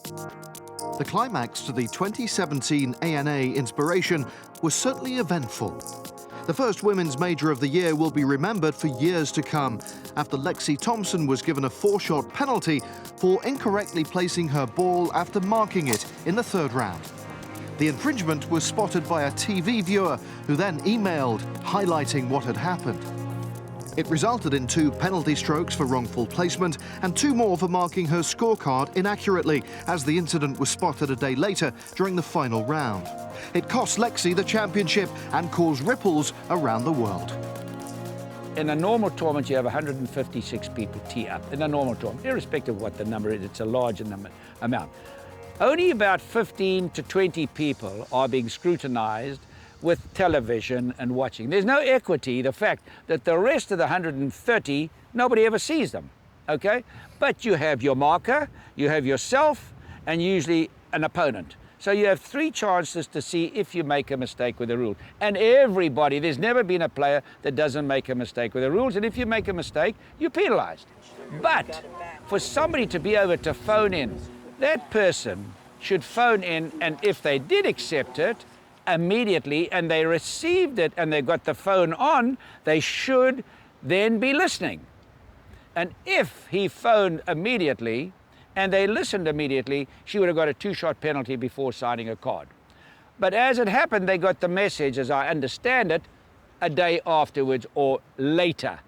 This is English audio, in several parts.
The climax to the 2017 ANA Inspiration was certainly eventful. The first women's major of the year will be remembered for years to come after Lexi Thompson was given a 4-shot penalty for incorrectly placing her ball after marking it in the third round. The infringement was spotted by a TV viewer who then emailed highlighting what had happened. It resulted in 2 penalty strokes for wrongful placement and 2 more for marking her scorecard inaccurately, as the incident was spotted a day later during the final round. It cost Lexi the championship and caused ripples around the world. In a normal tournament, you have 156 people tee up. In a normal tournament, irrespective of what the number is, it's a large amount. Only about 15 to 20 people are being scrutinized with television and watching. There's no equity, the fact that the rest of the 130, nobody ever sees them, okay? But you have your marker, you have yourself, and usually an opponent. So you have 3 chances to see if you make a mistake with the rule. And everybody, there's never been a player that doesn't make a mistake with the rules, and if you make a mistake, you're penalized. But for somebody to be able to phone in, that person should phone in, and if they did accept it, immediately, and they received it and they got the phone on, they should then be listening. And if he phoned immediately and they listened immediately, she would have got a 2-shot penalty before signing a card. But as it happened, they got the message, as I understand it, a day afterwards or later,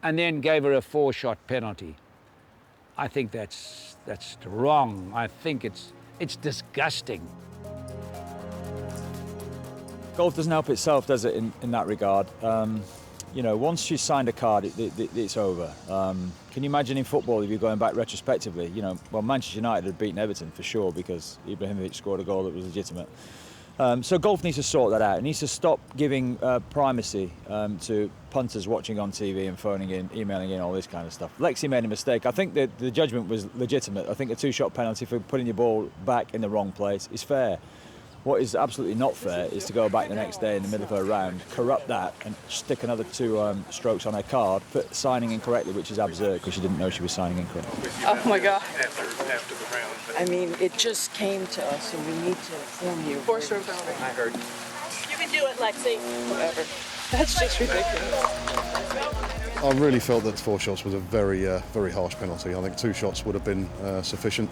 and then gave her a 4-shot penalty. I think that's wrong. I think it's disgusting. Golf doesn't help itself, does it, in that regard? You know, once she's signed a card, it's over. Can you imagine in football, if you're going back retrospectively, you know, well, Manchester United had beaten Everton for sure because Ibrahimovic scored a goal that was legitimate. So golf needs to sort that out. It needs to stop giving primacy to punters watching on TV and phoning in, emailing in, all this kind of stuff. Lexi made a mistake. I think that the judgment was legitimate. I think a 2-shot penalty for putting your ball back in the wrong place is fair. What is absolutely not fair is to go back the next day in the middle of her round, corrupt that, and stick another 2 strokes on her card for signing incorrectly, which is absurd because she didn't know she was signing incorrectly. Oh my God. After the round. I mean, it just came to us, and we need to inform you. 4-stroke penalty. I heard. You can do it, Lexi. Whatever. That's just ridiculous. I really felt that 4 shots was a very harsh penalty. I think 2 shots would have been sufficient.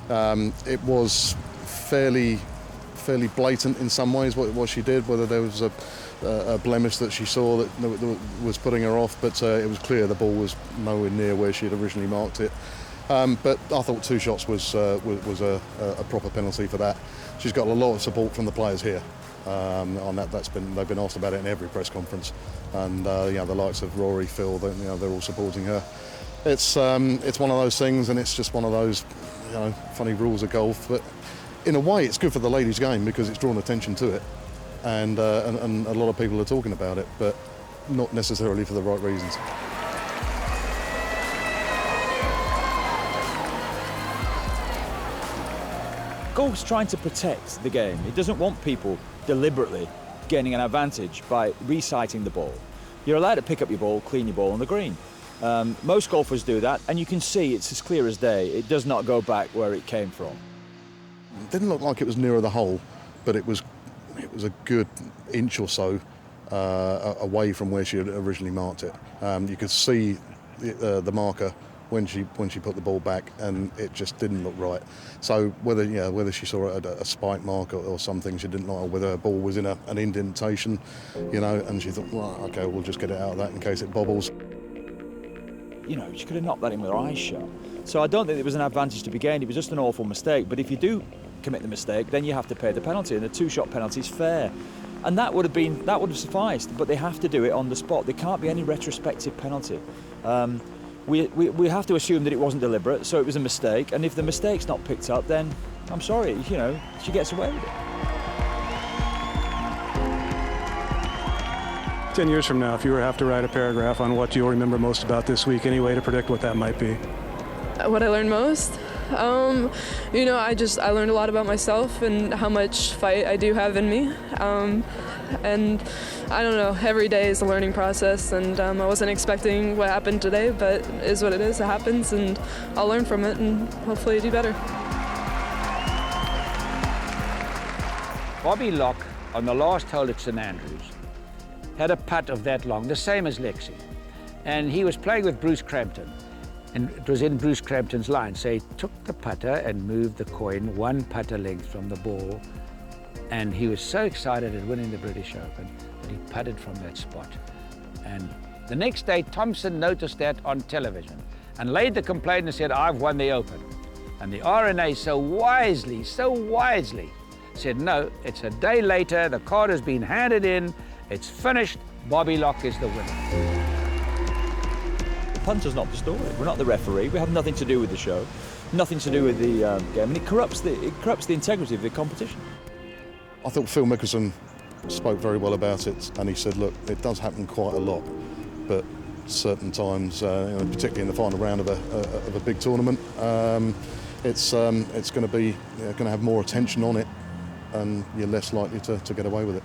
It was fairly blatant in some ways what she did, whether there was a blemish that she saw that was putting her off, but it was clear the ball was nowhere near where she had originally marked it. But I thought 2 shots was a proper penalty for that. She's got a lot of support from the players here on that. They've been asked about it in every press conference, and you know, the likes of Rory, Phil, they're all supporting her. It's one of those things, and it's just one of those, you know, funny rules of golf. But in a way, it's good for the ladies' game because it's drawn attention to it, and a lot of people are talking about it, but not necessarily for the right reasons. Golf's trying to protect the game. It doesn't want people deliberately gaining an advantage by resighting the ball. You're allowed to pick up your ball, clean your ball on the green. Most golfers do that, and you can see it's as clear as day. It does not go back where it came from. It didn't look like it was nearer the hole, but it was a good inch or so away from where she had originally marked it. You could see the marker when she put the ball back, and it just didn't look right. So whether she saw a spike mark or something she didn't like, or whether her ball was in an indentation, you know, and she thought, well, okay, we'll just get it out of that in case it bobbles. You know, she could have knocked that in with her eyes shut. So I don't think there was an advantage to be gained. It was just an awful mistake. But if you do commit the mistake, then you have to pay the penalty, and the 2-shot penalty is fair. And that would have sufficed. But they have to do it on the spot. There can't be any retrospective penalty. We have to assume that it wasn't deliberate, so it was a mistake. And if the mistake's not picked up, then I'm sorry, you know, she gets away with it. 10 years from now, if you were to have to write a paragraph on what you'll remember most about this week, any way to predict what that might be? What I learned most? You know, I learned a lot about myself and how much fight I do have in me. And I don't know, every day is a learning process, and I wasn't expecting what happened today, but it is what it is, it happens, and I'll learn from it and hopefully do better. Bobby Locke, on the last hole at St Andrews, had a putt of that long, the same as Lexi. And he was playing with Bruce Crampton. And it was in Bruce Crampton's line. So he took the putter and moved the coin 1 putter length from the ball. And he was so excited at winning the British Open that he putted from that spot. And the next day, Thompson noticed that on television and laid the complaint and said, I've won the Open. And the RNA so wisely said, no, it's a day later, the card has been handed in, it's finished, Bobby Locke is the winner. The punter's not the story. We're not the referee. We have nothing to do with the show, nothing to do with the game, and it corrupts the integrity of the competition. I thought Phil Mickelson spoke very well about it, and he said, look, it does happen quite a lot, but certain times, particularly in the final round of a big tournament, it's going to have more attention on it, and you're less likely to get away with it.